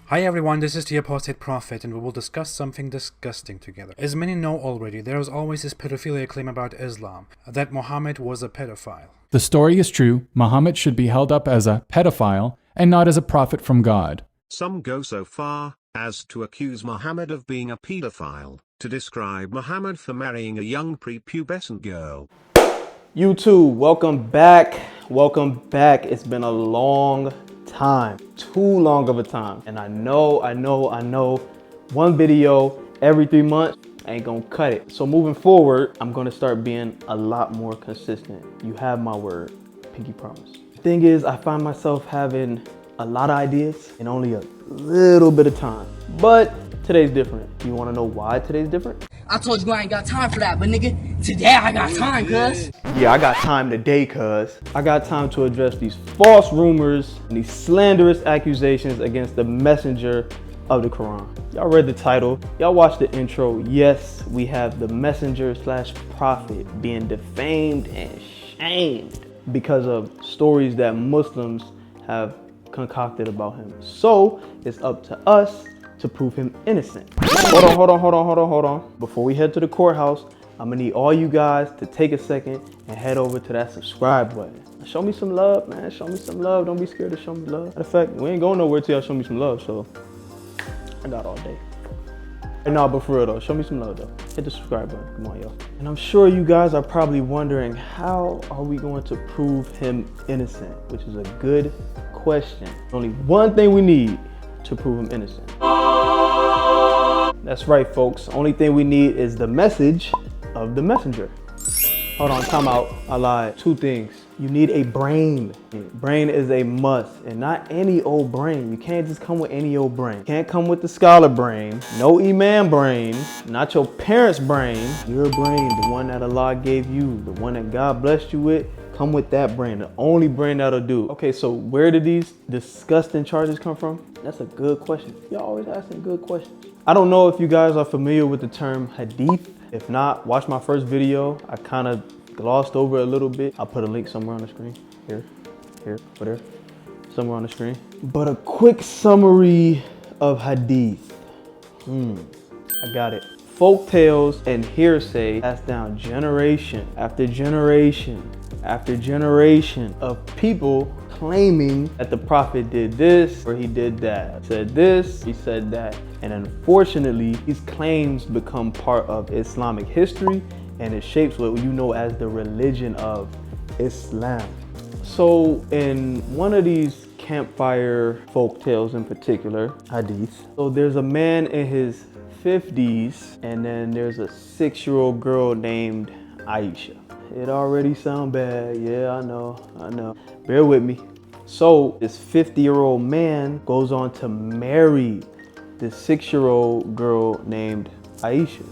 Hi everyone, this is the Apostate Prophet and we will discuss something disgusting together. As many know already, there is always this pedophilia claim about Islam, that Muhammad was a pedophile. The story is true. Muhammad should be held up as a pedophile and not as a prophet from God. Some go so far as to accuse Muhammad of being a pedophile, to describe Muhammad for marrying a young prepubescent girl. YouTube, welcome back. Welcome back. It's been a long time, too long of a time. And I know, one video every 3 months ain't gonna cut it. So moving forward, I'm gonna start being a lot more consistent. You have my word, pinky promise. The thing is, I find myself having a lot of ideas in only a little bit of time. But today's different. You wanna know why today's different? I told you I ain't got time for that, but nigga, today I got time, cuz. Yeah, I got time today, cuz. I got time to address these false rumors and these slanderous accusations against the messenger of the Quran. Y'all read the title, y'all watched the intro. Yes, we have the messenger slash prophet being defamed and shamed because of stories that Muslims have concocted about him. So it's up to us to prove him innocent. Hold on. Before we head to the courthouse, I'm gonna need all you guys to take a second and head over to that subscribe button. Show me some love, man. Show me some love. Don't be scared to show me love. Matter of fact, we ain't going nowhere till y'all show me some love, so I got all day. And nah, but for real though, show me some love though. Hit the subscribe button, come on y'all. And I'm sure you guys are probably wondering, how are we going to prove him innocent? Which is a good question. Only one thing we need to prove him innocent. That's right, folks. Only thing we need is the message of the messenger. Hold on, time out. I lied. Two things. You need a brain. Brain is a must, and not any old brain. You can't just come with any old brain. You can't come with the scholar brain, no imam brain, not your parents' brain. Your brain, the one that Allah gave you, the one that God blessed you with, come with that brain, the only brain that'll do. Okay, so where did these disgusting charges come from? That's a good question. Y'all always asking good questions. I don't know if you guys are familiar with the term Hadith. If not, watch my first video. I kind of glossed over a little bit. I'll put a link somewhere on the screen. Here, over there, somewhere on the screen. But a quick summary of Hadith. I got it. Folk tales and hearsay passed down generation after generation after generation of people claiming that the prophet did this or he did that, said this, he said that. And unfortunately, these claims become part of Islamic history and it shapes what you know as the religion of Islam. So in one of these campfire folk tales in particular, hadith, so there's a man in his 50s and then there's a 6-year-old girl named Aisha. It already sounds bad. Yeah, I know. Bear with me. So this 50-year-old man goes on to marry this 6-year-old girl named Aisha.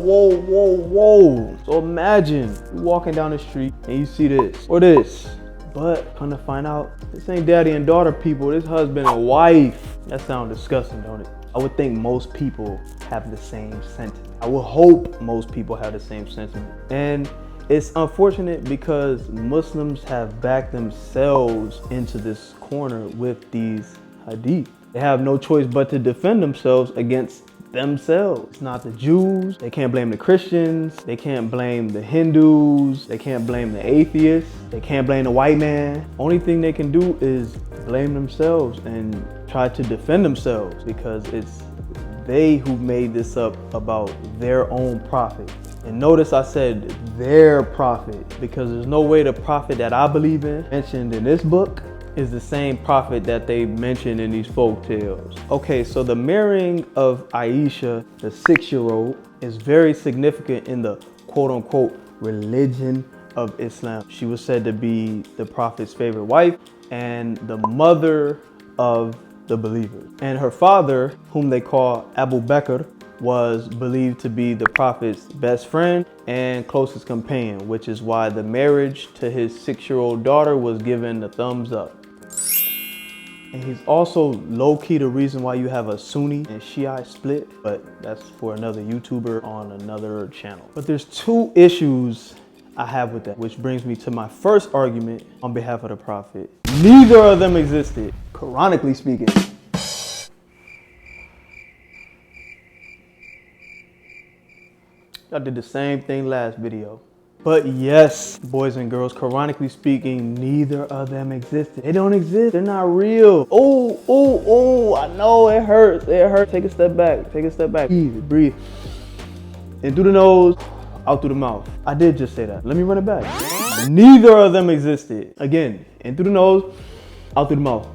Whoa. So imagine you walking down the street and you see this or this. But come to find out, this ain't daddy and daughter people, this husband and wife. That sounds disgusting, don't it? I would think most people have the same sentiment. I would hope most people have the same sentiment. And it's unfortunate because Muslims have backed themselves into this corner with these hadith. They have no choice but to defend themselves against themselves. It's not the Jews. They can't blame the Christians. They can't blame the Hindus. They can't blame the atheists. They can't blame the white man. Only thing they can do is blame themselves and try to defend themselves because it's they who made this up about their own prophet. And notice I said their prophet because there's no way the prophet that I believe in mentioned in this book is the same prophet that they mentioned in these folk tales. Okay, so the marrying of Aisha, the 6-year-old, is very significant in the quote-unquote religion of Islam. She was said to be the prophet's favorite wife and the mother of the believers. And her father, whom they call Abu Bakr, was believed to be the prophet's best friend and closest companion, which is why the marriage to his 6-year-old daughter was given the thumbs up. And he's also low-key the reason why you have a Sunni and Shiite split, but that's for another YouTuber on another channel. But there's two issues I have with that, which brings me to my first argument on behalf of the prophet. Neither of them existed, Quranically speaking. I did the same thing last video. But yes, boys and girls, Quranically speaking, neither of them existed. They don't exist. They're not real. Oh, I know it hurts. It hurts. Take a step back. Take a step back. Breathe. In through the nose, out through the mouth. I did just say that. Let me run it back. Neither of them existed. Again, in through the nose, out through the mouth.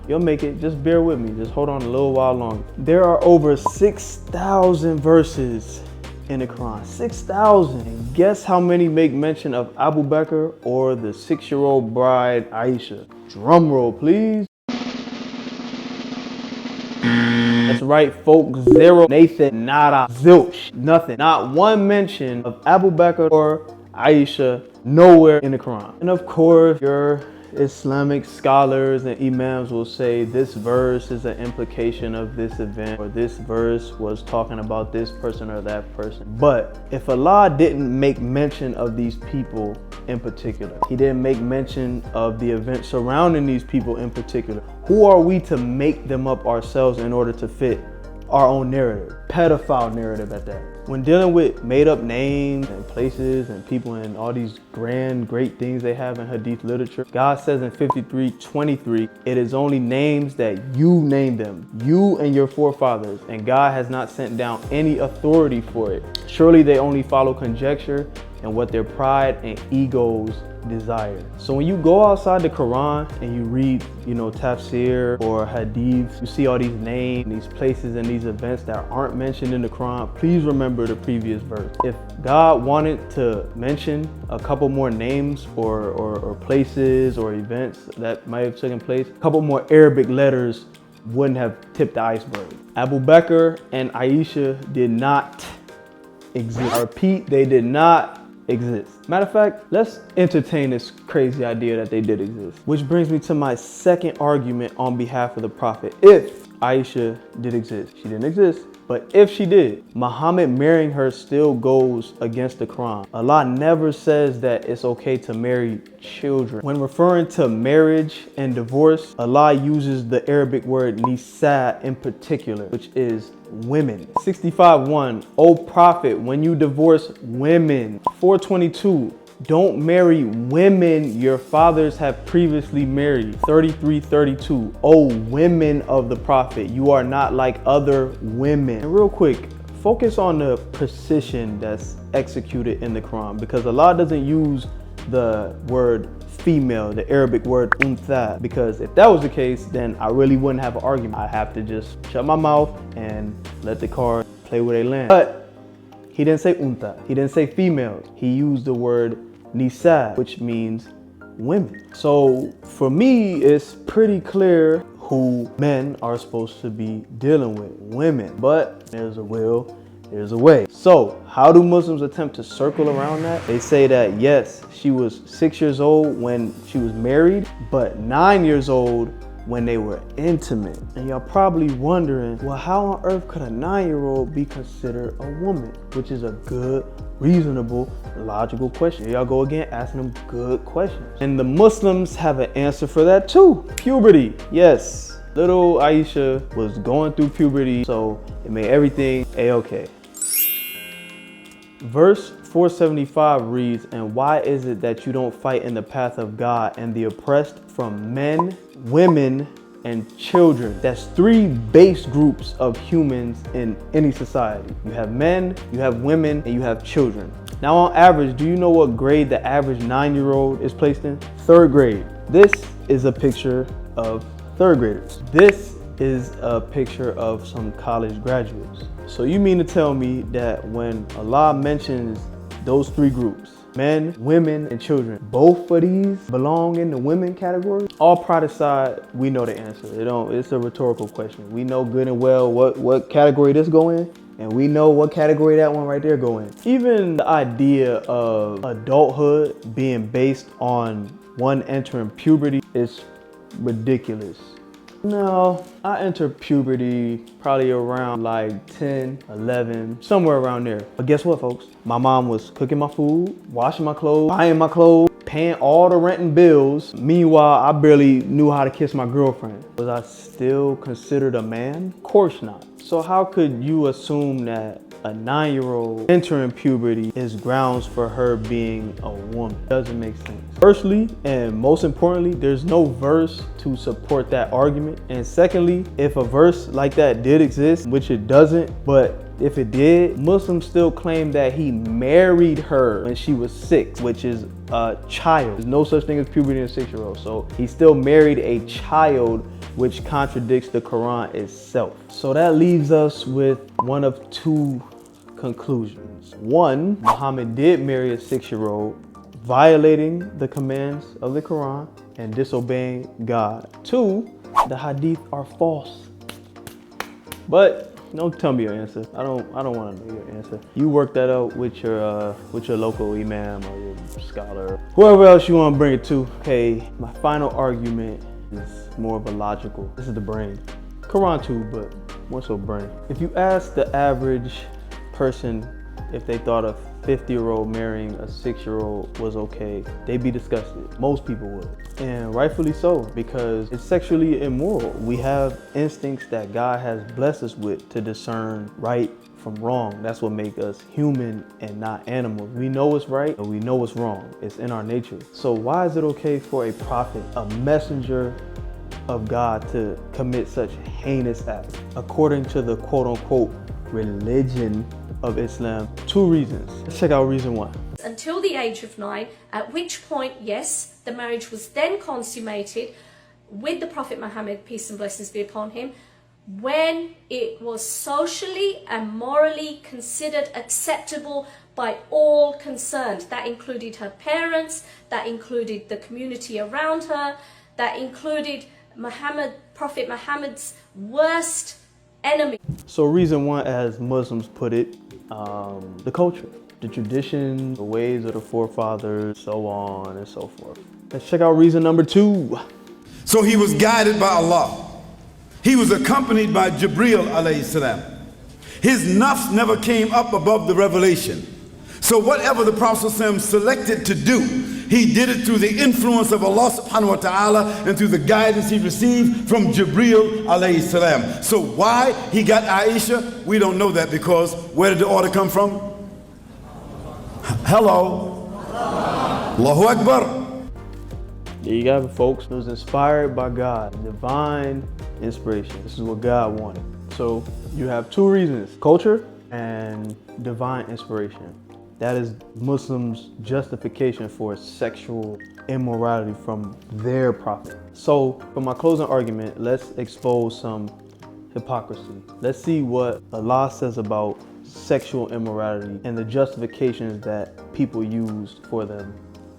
You'll make it. Just bear with me. Just hold on a little while longer. There are over 6,000 verses in the Quran. 6,000. And guess how many make mention of Abu Bakr or the 6-year-old bride Aisha? Drum roll, please. That's right, folks. 0, Nathan, nada, zilch, nothing. Not one mention of Abu Bakr or Aisha nowhere in the Quran. And of course, your Islamic scholars and imams will say this verse is an implication of this event, or this verse was talking about this person or that person. But if Allah didn't make mention of these people in particular, he didn't make mention of the event surrounding these people in particular, who are we to make them up ourselves in order to fit our own narrative? Pedophile narrative at that. When dealing with made up names and places and people and all these great things they have in Hadith literature, God says in 53:23, it is only names that you name them, you and your forefathers, and God has not sent down any authority for it. Surely they only follow conjecture and what their pride and egos desire. So when you go outside the Quran and you read, tafsir or hadith, you see all these names, these places and these events that aren't mentioned in the Quran, please remember the previous verse. If God wanted to mention a couple more names or places or events that might have taken place, a couple more Arabic letters wouldn't have tipped the iceberg. Abu Bakr and Aisha did not exist. I repeat, they did not exist. Matter of fact, let's entertain this crazy idea that they did exist. Which brings me to my second argument on behalf of the Prophet. If Aisha did exist, she didn't exist, but if she did, Muhammad marrying her still goes against the Quran. Allah never says that it's okay to marry children. When referring to marriage and divorce, Allah uses the Arabic word nisa in particular, which is women. 65:1, O Prophet, when you divorce women. 422, don't marry women your fathers have previously married. 33:32, O women of the Prophet, you are not like other women. And real quick, focus on the precision that's executed in the Quran, because Allah doesn't use the word female, the Arabic word untha, because if that was the case, then I really wouldn't have an argument. I have to just shut my mouth and let the cards play where they land. But he didn't say untha, he didn't say females. He used the word nisa, which means women. So for me, it's pretty clear who men are supposed to be dealing with, women. But there's a will, there's a way. So how do Muslims attempt to circle around that? They say that yes, she was 6 years old when she was married, but 9 years old when they were intimate. And y'all probably wondering, well, how on earth could a 9-year-old be considered a woman? Which is a good, reasonable, logical question. Here y'all go again, asking them good questions. And the Muslims have an answer for that too. Puberty, yes. Little Aisha was going through puberty, so it made everything a-okay. Verse 475 reads, and why is it that you don't fight in the path of God and the oppressed from men, women, and children? That's 3 base groups of humans in any society. You have men, you have women, and you have children. Now on average, do you know what grade the average 9-year-old is placed in? 3rd grade. This is a picture of 3rd graders. This is a picture of some college graduates. So you mean to tell me that when Allah mentions those 3 groups, men, women, and children, both of these belong in the women category? All pride aside, we know the answer. It's a rhetorical question. We know good and well what category this go in, and we know what category that one right there go in. Even the idea of adulthood being based on one entering puberty is ridiculous. No, I entered puberty probably around like 10, 11, somewhere around there. But guess what, folks? My mom was cooking my food, washing my clothes, buying my clothes, paying all the rent and bills. Meanwhile, I barely knew how to kiss my girlfriend. Was I still considered a man? Of course not. So how could you assume that a 9-year-old entering puberty is grounds for her being a woman. Doesn't make sense. Firstly, and most importantly, there's no verse to support that argument. And secondly, if a verse like that did exist, which it doesn't, but if it did, Muslims still claim that he married her when she was 6, which is a child. There's no such thing as puberty in a 6-year-old. So he still married a child, which contradicts the Quran itself. So that leaves us with one of two conclusions. One, Muhammad did marry a 6-year-old, violating the commands of the Quran and disobeying God. Two, the Hadith are false. But don't tell me your answer. I don't want to know your answer. You work that out with your local imam or your scholar, whoever else you want to bring it to. Okay, my final argument is more of a logical. This is the brain. Quran too, but more so brain. If you ask the average person if they thought a 50-year-old marrying a 6-year-old was okay, they'd be disgusted. Most people would. And rightfully so, because it's sexually immoral. We have instincts that God has blessed us with to discern right from wrong. That's what makes us human and not animals. We know what's right and we know what's wrong. It's in our nature. So why is it okay for a prophet, a messenger of God, to commit such heinous acts? According to the quote-unquote religion of Islam, 2 reasons. Let's check out reason 1. Until the age of 9, at which point, yes, the marriage was then consummated with the Prophet Muhammad, peace and blessings be upon him, when it was socially and morally considered acceptable by all concerned. That included her parents, that included the community around her, that included Prophet Muhammad's worst enemy. So reason 1, as Muslims put it, the culture, the tradition, the ways of the forefathers, so on and so forth. Let's check out reason number 2. So he was guided by Allah. He was accompanied by Jibreel alayhi salam. His nafs never came up above the revelation. So whatever the Prophet selected to do, he did it through the influence of Allah subhanahu wa ta'ala and through the guidance he received from Jibreel alayhi salam. So why he got Aisha, we don't know that, because where did the order come from? Hello. Allahu Akbar. There you got it, folks. It was inspired by God, divine inspiration. This is what God wanted. So you have 2 reasons: culture and divine inspiration. That is Muslims' justification for sexual immorality from their prophet. So for my closing argument, let's expose some hypocrisy. Let's see what Allah says about sexual immorality and the justifications that people use for them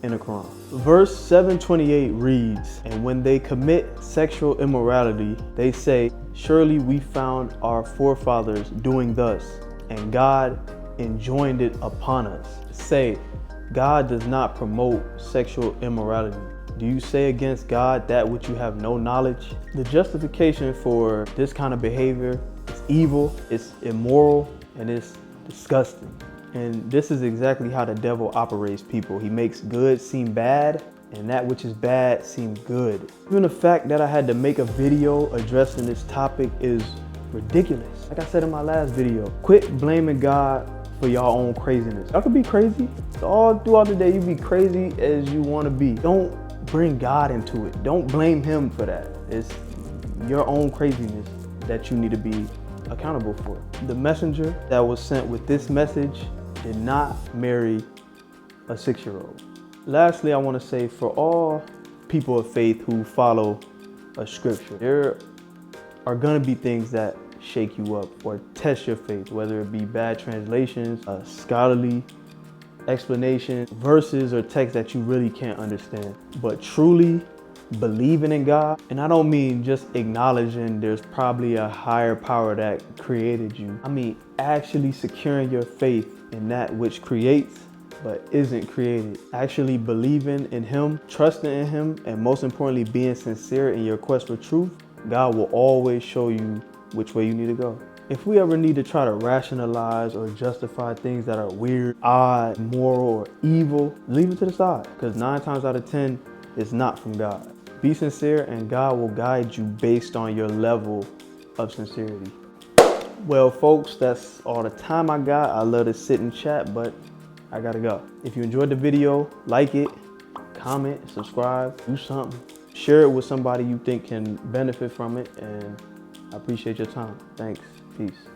in the Quran. Verse 728 reads, "And when they commit sexual immorality, they say, surely we found our forefathers doing thus, and God enjoined it upon us." Say, God does not promote sexual immorality. Do you say against God that which you have no knowledge? The justification for this kind of behavior is evil, it's immoral, and it's disgusting. And this is exactly how the devil operates people. He makes good seem bad, and that which is bad seem good. Even the fact that I had to make a video addressing this topic is ridiculous. Like I said in my last video, quit blaming God for y'all own craziness. Y'all could be crazy. All throughout the day, you be crazy as you want to be. Don't bring God into it. Don't blame him for that. It's your own craziness that you need to be accountable for. The messenger that was sent with this message did not marry a 6-year-old. Lastly, I want to say, for all people of faith who follow a scripture, there are going to be things that shake you up or test your faith, whether it be bad translations, a scholarly explanation, verses or texts that you really can't understand. But truly believing in God, and I don't mean just acknowledging there's probably a higher power that created you. I mean actually securing your faith in that which creates but isn't created. Actually believing in him, trusting in him, and most importantly being sincere in your quest for truth. God will always show you which way you need to go. If we ever need to try to rationalize or justify things that are weird, odd, immoral, or evil, leave it to the side, because 9 times out of 10, it's not from God. Be sincere and God will guide you based on your level of sincerity. Well, folks, that's all the time I got. I love to sit and chat, but I gotta go. If you enjoyed the video, like it, comment, subscribe, do something. Share it with somebody you think can benefit from it, and I appreciate your time. Thanks. Peace.